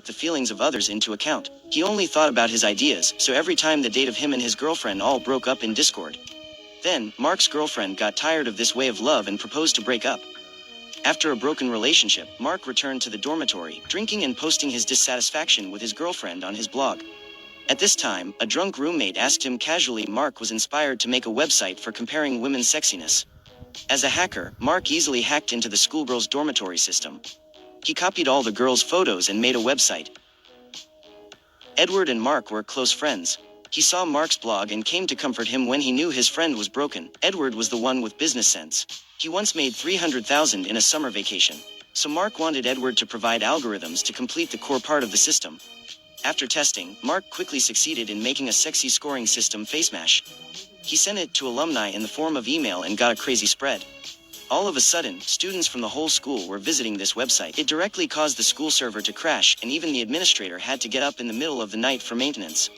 the feelings of others into account. He only thought about his ideas, so every time the date of him and his girlfriend all broke up in discord. Then, Mark's girlfriend got tired of this way of love and proposed to break up. After a broken relationship, Mark returned to the dormitory, drinking and posting his dissatisfaction with his girlfriend on his blog. At this time, a drunk roommate asked him casually. Mark was inspired to make a website for comparing women's sexiness. As a hacker, Mark easily hacked into the schoolgirls' dormitory system. He copied all the girls' photos and made a website. Edward and Mark were close friends. He saw Mark's blog and came to comfort him when he knew his friend was broken. Edward was the one with business sense. He once made $300,000 in a summer vacation. So Mark wanted Edward to provide algorithms to complete the core part of the system. After testing, Mark quickly succeeded in making a sexy scoring system, FaceMash. He sent it to alumni in the form of email and got a crazy spread. All of a sudden, students from the whole school were visiting this website. It directly caused the school server to crash, and even the administrator had to get up in the middle of the night for maintenance.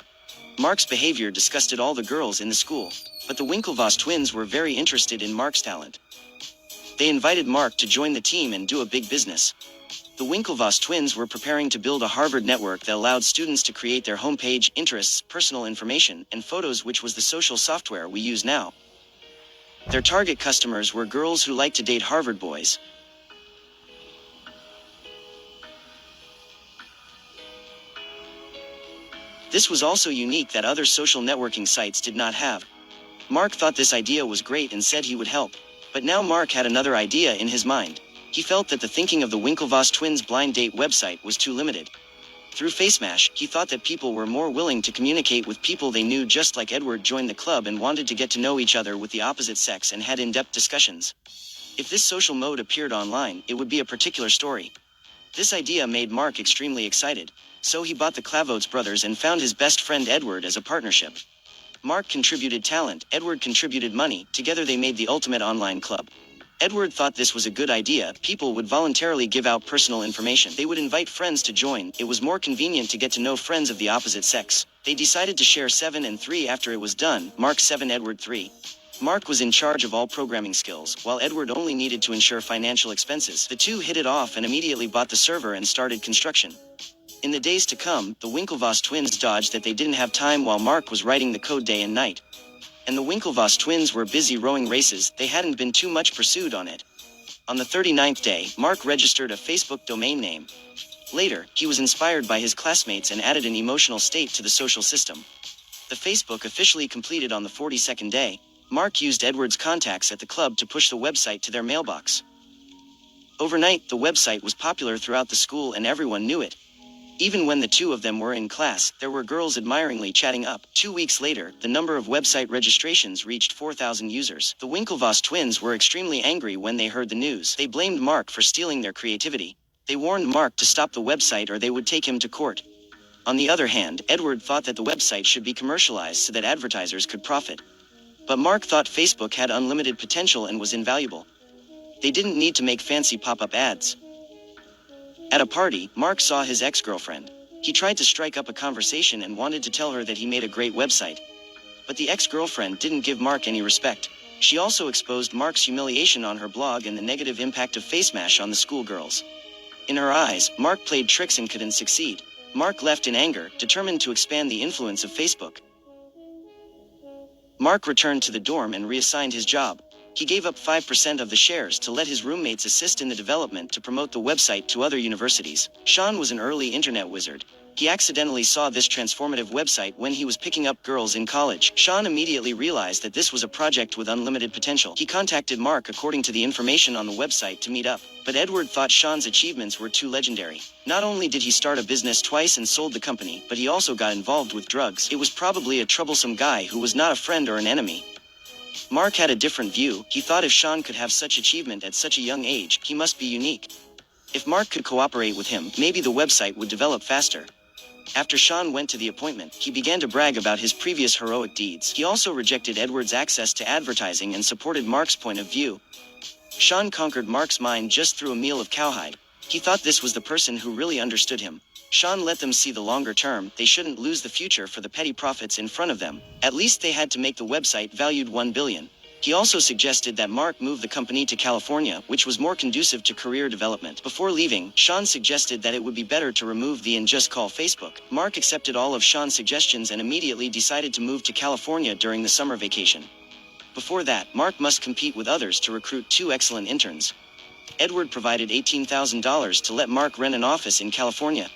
Mark's behavior disgusted all the girls in the school, but the Winklevoss twins were very interested in Mark's talent. They invited Mark to join the team and do a big business. The Winklevoss twins were preparing to build a Harvard network that allowed students to create their homepage, interests, personal information, and photos, which was the social software we use now. Their target customers were girls who like to date Harvard boys. This was also unique that other social networking sites did not have. Mark thought this idea was great and said he would help. But now Mark had another idea in his mind. He felt that the thinking of the Winklevoss twins' blind date website was too limited. Through FaceMash, he thought that people were more willing to communicate with people they knew, just like Edward joined the club and wanted to get to know each other with the opposite sex and had in-depth discussions. If this social mode appeared online, it would be a particular story. This idea made Mark extremely excited. So he bought the Clavotes brothers and found his best friend Edward as a partnership. Mark contributed talent, Edward contributed money, together they made the ultimate online club. Edward thought this was a good idea. People would voluntarily give out personal information. They would invite friends to join. It was more convenient to get to know friends of the opposite sex. They decided to share 7 and 3 after it was done, Mark 7, Edward 3. Mark was in charge of all programming skills, while Edward only needed to ensure financial expenses. The two hit it off and immediately bought the server and started construction. In the days to come, the Winklevoss twins dodged that they didn't have time while Mark was writing the code day and night. And the Winklevoss twins were busy rowing races, they hadn't been too much pursued on it. On the 39th day, Mark registered a Facebook domain name. Later, he was inspired by his classmates and added an emotional state to the social system. The Facebook officially completed on the 42nd day. Mark used Edward's contacts at the club to push the website to their mailbox. Overnight, the website was popular throughout the school and everyone knew it. Even when the two of them were in class, there were girls admiringly chatting up. 2 weeks later, the number of website registrations reached 4,000 users. The Winklevoss twins were extremely angry when they heard the news. They blamed Mark for stealing their creativity. They warned Mark to stop the website or they would take him to court. On the other hand, Edward thought that the website should be commercialized so that advertisers could profit. But Mark thought Facebook had unlimited potential and was invaluable. They didn't need to make fancy pop-up ads. At a party, Mark saw his ex-girlfriend. He tried to strike up a conversation and wanted to tell her that he made a great website. But the ex-girlfriend didn't give Mark any respect. She also exposed Mark's humiliation on her blog and the negative impact of FaceMash on the schoolgirls. In her eyes, Mark played tricks and couldn't succeed. Mark left in anger, determined to expand the influence of Facebook. Mark returned to the dorm and reassigned his job. He gave up 5% of the shares to let his roommates assist in the development to promote the website to other universities. Sean was an early internet wizard. He accidentally saw this transformative website when he was picking up girls in college. Sean immediately realized that this was a project with unlimited potential. He contacted Mark according to the information on the website to meet up. But Edward thought Sean's achievements were too legendary. Not only did he start a business twice and sold the company, but he also got involved with drugs. It was probably a troublesome guy who was not a friend or an enemy. Mark had a different view. He thought if Sean could have such achievement at such a young age, he must be unique. If Mark could cooperate with him, maybe the website would develop faster. After Sean went to the appointment, he began to brag about his previous heroic deeds. He also rejected Edward's access to advertising and supported Mark's point of view. Sean conquered Mark's mind just through a meal of cowhide. He thought this was the person who really understood him. Sean let them see the longer term. They shouldn't lose the future for the petty profits in front of them. At least they had to make the website valued $1 billion. He also suggested that Mark move the company to California, which was more conducive to career development. Before leaving, Sean suggested that it would be better to remove the and just call Facebook. Mark accepted all of Sean's suggestions and immediately decided to move to California during the summer vacation. Before that, Mark must compete with others to recruit 2 excellent interns. Edward provided $18,000 to let Mark rent an office in California.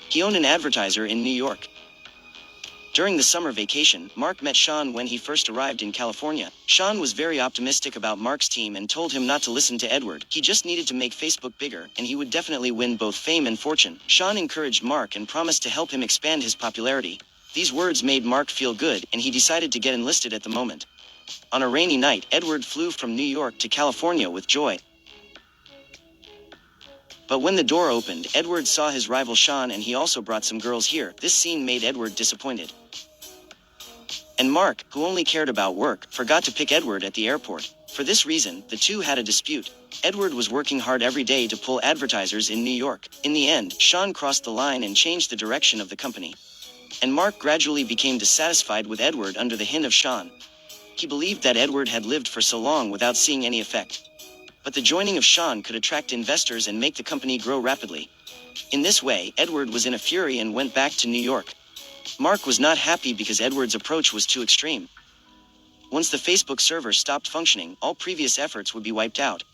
He owned an advertiser in New York. During the summer vacation, Mark met Sean when he first arrived in California. Sean was very optimistic about Mark's team and told him not to listen to Edward. He just needed to make Facebook bigger, and he would definitely win both fame and fortune. Sean encouraged Mark and promised to help him expand his popularity. These words made Mark feel good, and he decided to get enlisted at the moment. On a rainy night, Edward flew from New York to California with joy. But when the door opened, Edward saw his rival Sean, and he also brought some girls here. This scene made Edward disappointed. And Mark, who only cared about work, forgot to pick Edward at the airport. For this reason, the two had a dispute. Edward was working hard every day to pull advertisers in New York. In the end, Sean crossed the line and changed the direction of the company. And Mark gradually became dissatisfied with Edward under the hint of Sean. He believed that Edward had lived for so long without seeing any effect. But the joining of Sean could attract investors and make the company grow rapidly. In this way, Edward was in a fury and went back to New York. Mark was not happy because Edward's approach was too extreme. Once the Facebook server stopped functioning, all previous efforts would be wiped out.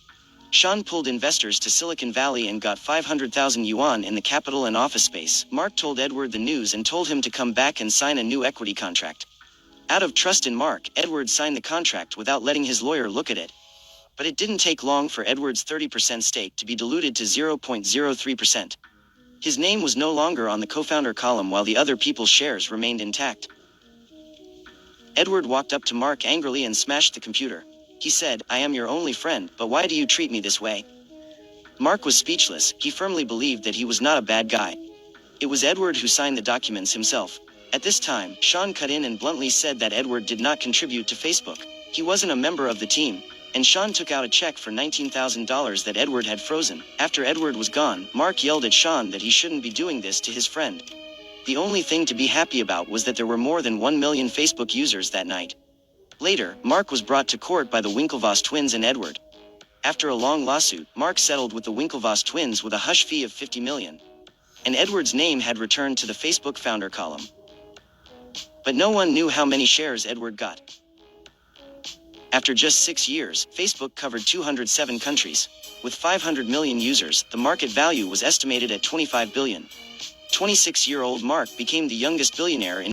Sean pulled investors to Silicon Valley and got 500,000 yuan in the capital and office space. Mark told Edward the news and told him to come back and sign a new equity contract. Out of trust in Mark, Edward signed the contract without letting his lawyer look at it. But it didn't take long for Edward's 30% stake to be diluted to 0.03%. His name was no longer on the co-founder column while the other people's shares remained intact. Edward walked up to Mark angrily and smashed the computer. He said, "I am your only friend, but why do you treat me this way?" Mark was speechless. He firmly believed that he was not a bad guy. It was Edward who signed the documents himself. At this time, Sean cut in and bluntly said that Edward did not contribute to Facebook. He wasn't a member of the team. And Sean took out a check for $19,000 that Edward had frozen. After Edward was gone, Mark yelled at Sean that he shouldn't be doing this to his friend. The only thing to be happy about was that there were more than 1 million Facebook users that night. Later, Mark was brought to court by the Winklevoss twins and Edward. After a long lawsuit, Mark settled with the Winklevoss twins with a hush fee of $50 million. And Edward's name had returned to the Facebook founder column. But no one knew how many shares Edward got. After just 6 years, Facebook covered 207 countries. With 500 million users, the market value was estimated at $25 billion. 26-year-old Mark became the youngest billionaire in